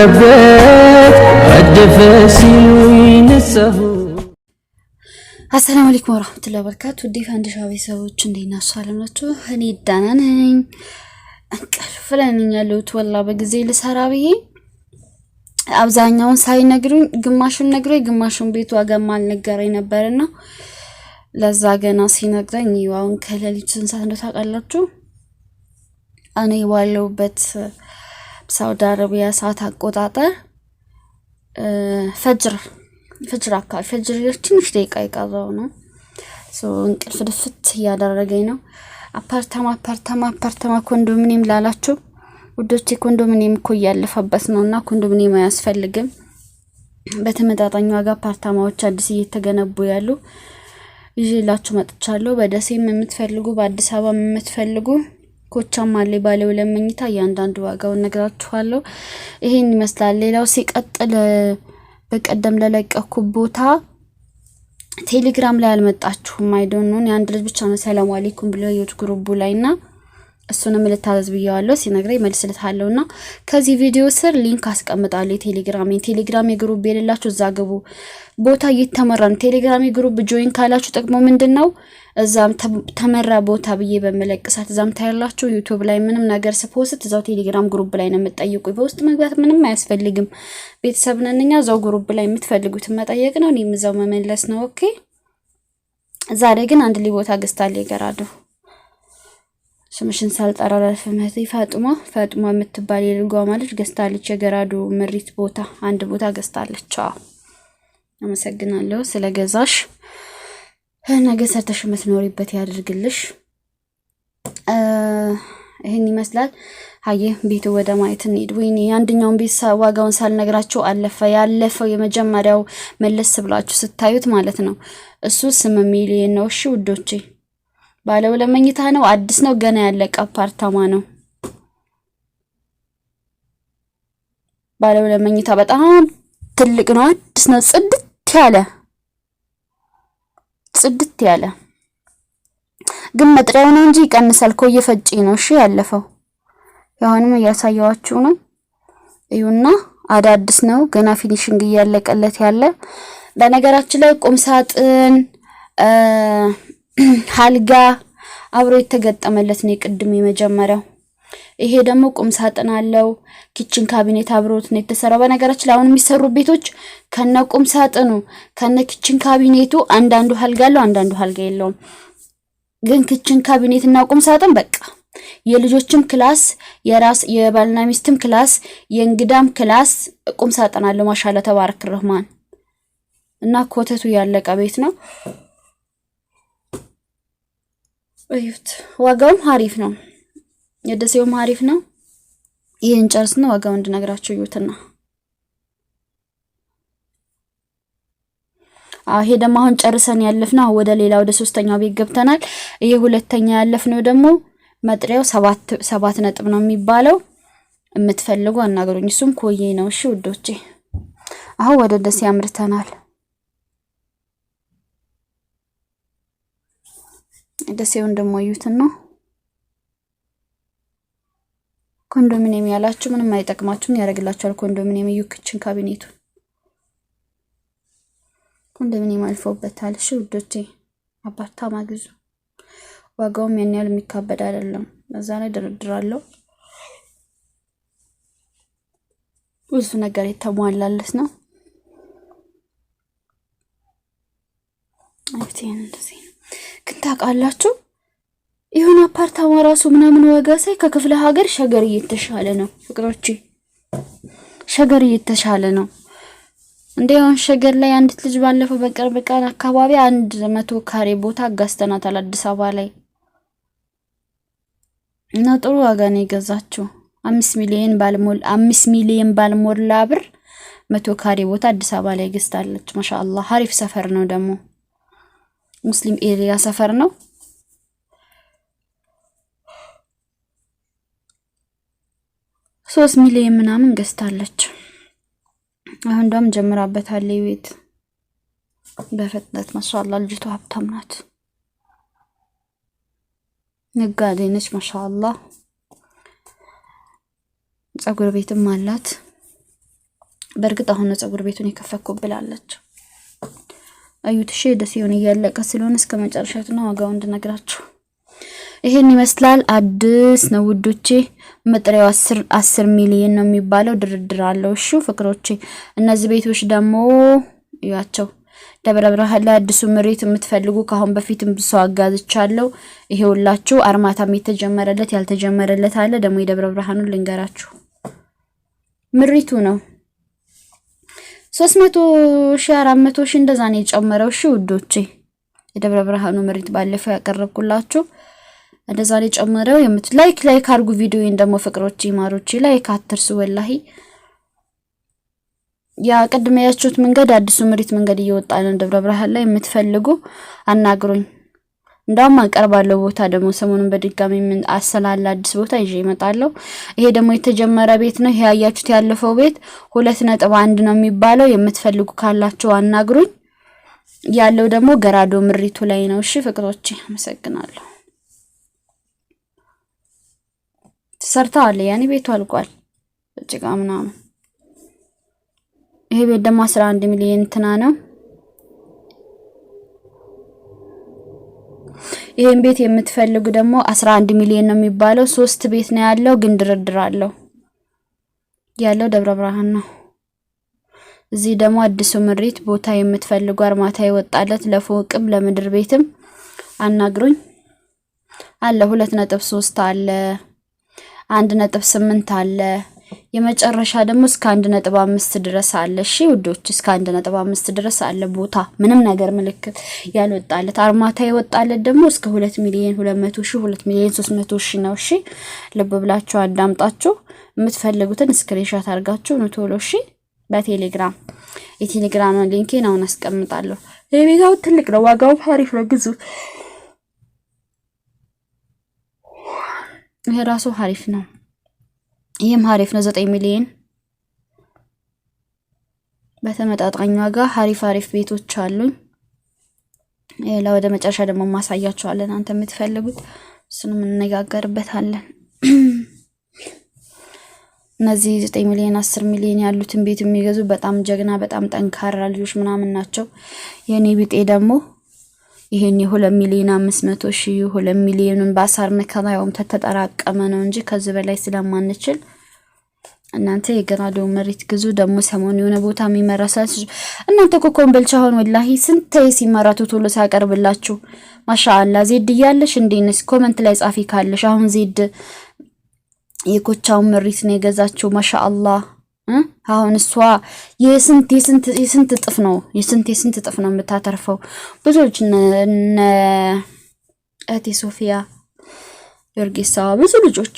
ሞላበት አደፈ ሲሉኝ ነሳሁ። አሰላሙ አለይኩም ወራህመቱላሂ ወበረካቱ። ዲፋንድ ሻቤ ሰዎች እንዴት ናችሁ? ሰላም ናችሁ? እኔ ደህና ነኝ። እንቅልፍ ላይ ነኝ ያለሁት ወላ በጊዜ ልሰራ ብዬ አብዛኛውን ሳይነግሩኝ ግማሹን ነግሮኝ ግማሹን ቤቱ ዋጋም አልነገረኝ ነበርና ለዛ ገና ሲነግረኝ ይዋውን ከሌሊቱ ስንት ሰዓት እንደታውቃላችሁ? እኔ ባለሁበት ሳውዲ አረቢያ ሰዓት አቆጣጠር ፈጅር አካባቢ ፈጅር ትንሽ ደቂቃ ይቀረው ነው። እንቅልፍ ድፍት እያደረገኝ ነው። አፓርታማ ኮንዶሚኒየም ላላችሁ ውዶቼ ኮንዶሚኒየም እኮ እያለፈበት ነውና ኮንዶሚኒየም አያስፈልግም። በተመጣጣኝ ዋጋ አፓርታማዎች አዲስ እየተገነቡ ያሉ ይዤላችሁ መጥቻለሁ። በደሴም የምትፈልጉ በአዲስ አበባ የምትፈልጉ ኮቻም አለ ባለው ለመኝታ እያንዳንዱ ዋጋውን ነግራችኋለሁ። ይሄን ይመስላል። ሌላው ሲቀጥል በቀደም ለለቀኩ ቦታ ቴሌግራም ላይ አልመጣችሁም። አይዶንኖን የአንድ ልጅ ብቻ ነው ሰላም አለይኩም ብሎ የዩት ግሩፕ ላይና እሱንም ልታዘዝ ብያለሁ ሲነግረኝ መልስልታለሁና ከዚህ ቪዲዮ ስር ሊንክ አስቀምጣለሁ። ቴሌግራም የግሩፕ የሌላችሁ እዛ ግቡ። ቦታ እየተመራን ቴሌግራም የግሩፕ ጆይን ካላችሁ ጥቅሙ ምንድነው? እዛም ተመራ ቦታ ብዬ በመለቅሳት እዛም ታያላችሁ። ዩቲዩብ ላይ ምንም ነገር ስፖስት እዛው ቴሌግራም ግሩፕ ላይ ነው የምትጠይቁ። በውስጥ መግባት ምንም አያስፈልግም። ቤተሰብ ነን እኛ። እዛው ግሩፕ ላይ የምትፈልጉት መጠየቅ ነው፣ እኔም እዛው መመለስ ነው። ኦኬ። ዛሬ ግን አንድ ቦታ ገዝታለሁ ይገራዱ ስምሽን ሳልጠራ ለፈመቲ ፋጡማ የምትባል የልጓ ማለት ገዝታለች። የገራዱ ምሪት ቦታ አንድ ቦታ ገዝታለች። አመሰግናለሁ ስለገዛሽ። ነገ ሰርተሽ የምትኖሪበት ያድርግልሽ። ይሄን ይመስላል። አየ ቤቱ ወደ ማየት እንሂድ። ወይኔ አንደኛውን ቤት ዋጋውን ሳልነግራችሁ ያለፈው የመጀመሪያው መለስ ብላችሁ ስታዩት ማለት ነው እሱ 8 ሚሊዮን ነው። እሺ ውዶቼ ባለው ለመኝታ ነው። አዲስ ነው፣ ገና ያለቀ አፓርታማ ነው። ባለው ለመኝታ በጣም ትልቅ ነው፣ አዲስ ነው፣ ጽድት ያለ ግን መጥሪያው ነው እንጂ ይቀንሳል እኮ እየፈጪ ነው። እሺ ያለፈው ያሁንም እያሳያችሁ ነው። እዩና አዳዲስ ነው፣ ገና ፊኒሺንግ እያለቀለት ያለ። በነገራችን ላይ ቁም ሳጥን አልጋ አብሮ የተገጠመለት ነው ቅድም የመጀመሪያው። ይሄ ደግሞ ቁም ሳጥን አለው፣ ኪችን ካቢኔት አብሮት ነው የተሰራው። በነገራችን ላይ አሁን የሚሰሩ ቤቶች ከነ ቁም ሳጥኑ ከነ ኪችን ካቢኔቱ አንዳንዱ አልጋ አለው፣ አንዳንዱ አልጋ የለውም። ግን ኪችን ካቢኔት እና ቁም ሳጥን በቃ የልጆችም ክላስ የባልና ሚስትም ክላስ የእንግዳም ክላስ ቁም ሳጥን አለው። ማሻአላ ተባረክ ረህማን። እና ኮተቱ ያለቀ ቤት ነው። እዩት። ዋጋውም አሪፍ ነው፣ የደሴውም አሪፍ ነው። ይሄን ጨርስና ዋጋውን እንድነግራችሁ እዩትና ይሄ ደግሞ አሁን ጨርሰን ያለፍነው ወደ ሌላ ወደ ሶስተኛው ቤት ገብተናል። ይሄ ሁለተኛ ያለፍነው ደግሞ መጥሪያው 7 ነጥብ ነው የሚባለው። የምትፈልጉ አናገሩኝ። እሱም ኮዬ ነው። እሺ ውዶቼ አሁን ወደ ደሴ አምርተናል። ደሴውን ደግሞ እዩትና ኮንዶሚኒየም ያላችሁ ምንም አይጠቅማችሁም፣ ያረግላችኋል። ኮንዶሚኒየም እዩ። ኪችን ካቢኔቱ ኮንዶሚኒየም አልፎበታል። እሺ ውዶቼ አፓርታማ ግዙ። ዋጋውም ያን ያህል የሚካበድ አይደለም። በዛ ላይ ድርድራለሁ። ብዙ ነገር የተሟላለት ነው። አይቴን እንደዚህ ግን ታውቃላችሁ ይሁን አፓርታማ ራሱ ምናምን ዋጋ ሳይ ከክፍለ ሀገር ሸገር እየተሻለ ነው ፍቅሮቼ፣ ሸገር እየተሻለ ነው። እንደውን ሸገር ላይ አንዲት ልጅ ባለፈው በቅርብ ቀን አካባቢ 100 ካሬ ቦታ አጋስተናታል አዲስ አበባ ላይ እና ጥሩ ዋጋ ነው የገዛችው። 5 ሚሊዮን ባልሞላ ብር 100 ካሬ ቦታ አዲስ አበባ ላይ ገዝታለች። ማሻአላህ አሪፍ ሰፈር ነው፣ ደግሞ ሙስሊም ኤሪያ ሰፈር ነው። 3 ሚሊዮን ምናምን ገዝታለች። አሁን ደም ጀምራበታለች ቤት በፍጥነት። ማሻአላህ ልጅቷ ሀብታም ናት፣ ነጋዴ ነች። ማሻአላህ ጸጉር ቤትም አላት። በርግጥ አሁን ፀጉር ቤቱን የከፈኩ ብላለች። አዩት እሺ ደስ ይሁን እያለቀ ስለሆነ እስከ መጨረሻው ነው ዋጋው እንድነግራችሁ። ይሄን ይመስላል አዲስ ነው ውዶቼ። መጥሪያው 10 ሚሊዮን ነው የሚባለው። ድርድር አለው። እሺ ፍቅሮቼ እነዚህ ቤቶች ደግሞ ያቸው ደብረ ብርሃን ላይ አዲሱ ምሪት የምትፈልጉ ካሁን በፊትም ሰው አጋዝቻለሁ። ይሄውላችሁ አርማታም የተጀመረለት ያልተጀመረለት አለ። ደግሞ የደብረ ብርሃኑን ልንገራችሁ ምሪቱ ነው 300,000 400,000 እንደዛ ነው የጨመረው። እሺ ውዶቼ የደብረ ብርሃኑ ምሪት ባለፈው ያቀረብኩላችሁ እንደዛ ላይ ጨመረው። ላይክ አርጉ ቪዲዮን ደግሞ ፍቅሮቼ ማሮቼ ላይክ አትርሱ። ወላሂ ያ ቀድመ ያችሁት መንገድ አዲሱ ምሪት መንገድ እየወጣ ነው ደብረ ብርሃን ላይ የምትፈልጉ አናግሩኝ። እንዳውም አቀርባለሁ ቦታ ደግሞ ሰሞኑን በድጋሚ ምን አሰላላ አዲስ ቦታ ይዤ እመጣለሁ። ይሄ ደግሞ የተጀመረ ቤት ነው። ይሄ ያያችሁት ያለፈው ቤት 2.1 ነው የሚባለው። የምትፈልጉ ካላችሁ አናግሩኝ። ያለው ደግሞ ገራዶ ምሪቱ ላይ ነው። እሺ ፍቅሮቼ አመሰግናለሁ። ሰርታለ ያኔ ቤቱ አልቋል እጭቃ ምናምን። ይሄ ቤት ደግሞ 11 ሚሊዮን እንትና ነው። ይሄን ቤት የምትፈልጉ ደግሞ 11 ሚሊዮን ነው የሚባለው። 3 ቤት ነው ያለው ግን ድርድር አለው። ያለው ደብረ ብርሃን ነው። እዚህ ደግሞ አዲሱ ምሪት ቦታ የምትፈልጉ አርማታ ይወጣለት ለፎቅም ለምድር ቤትም አናግሩኝ። አለ 2.3 አለ 1.8 አለ። የመጨረሻ ደግሞ እስከ 1.5 ድረስ አለ። እሺ ውዶች እስከ 1.5 ድረስ አለ ቦታ ምንም ነገር ምልክት ያልወጣለት። አርማታ ይወጣለት ደግሞ እስከ 2 ሚሊዮን 200,000 2 ሚሊዮን 300,000 ነው። እሺ ልብ ብላችሁ አዳምጣችሁ የምትፈልጉትን ስክሪንሾት አድርጋችሁ ነው ቶሎ። እሺ በቴሌግራም የቴሌግራም ሊንኬን አሁን አስቀምጣለሁ። የቤታው ትልቅ ነው፣ ዋጋው አሪፍ ነው። ግዙ። ይሄ ራሱ አሪፍ ነው። ይሄም አሪፍ ነው 9 ሚሊዮን በተመጣጣኝ ዋጋ አሪፍ ቤቶች አሉኝ። ወደ መጨረሻ ደግሞ ማሳያችኋለን አንተ የምትፈልጉት እሱንም እንነጋገርበታለን። እነዚህ 9 ሚሊዮን 10 ሚሊዮን ያሉትን ቤት የሚገዙ በጣም ጀግና በጣም ጠንካራ ልጆች ምናምን ናቸው። የኔ ቢጤ ደግሞ ይሄን 2 ሚሊዮን 500,000 2 ሚሊዮንን ባሳር መከራውም ተተጠራቀመ ነው እንጂ ከዚህ በላይ ስለማንችል እናንተ የገራዶ መሬት ግዙ። ደግሞ ሰሞን የሆነ ቦታ የሚመረሳስ እናንተ ኮምቦልቻ ሆን ወላሂ ስንት ሲመራቱ ቶሎ ሳቀርብላችሁ ማሻአላ። ዜድ ይያለሽ እንዴንስ ኮሜንት ላይ ጻፊ ካለሽ አሁን ዜድ የኮቻው መሬት ነው የገዛችው ማሻአላ። አሁን እሷ የስንት ጥፍ ነው የስንት ጥፍ ነው የምታተርፈው። ብዙዎች እነ እህቴ ሶፊያ ወርጌሳ ብዙ ልጆች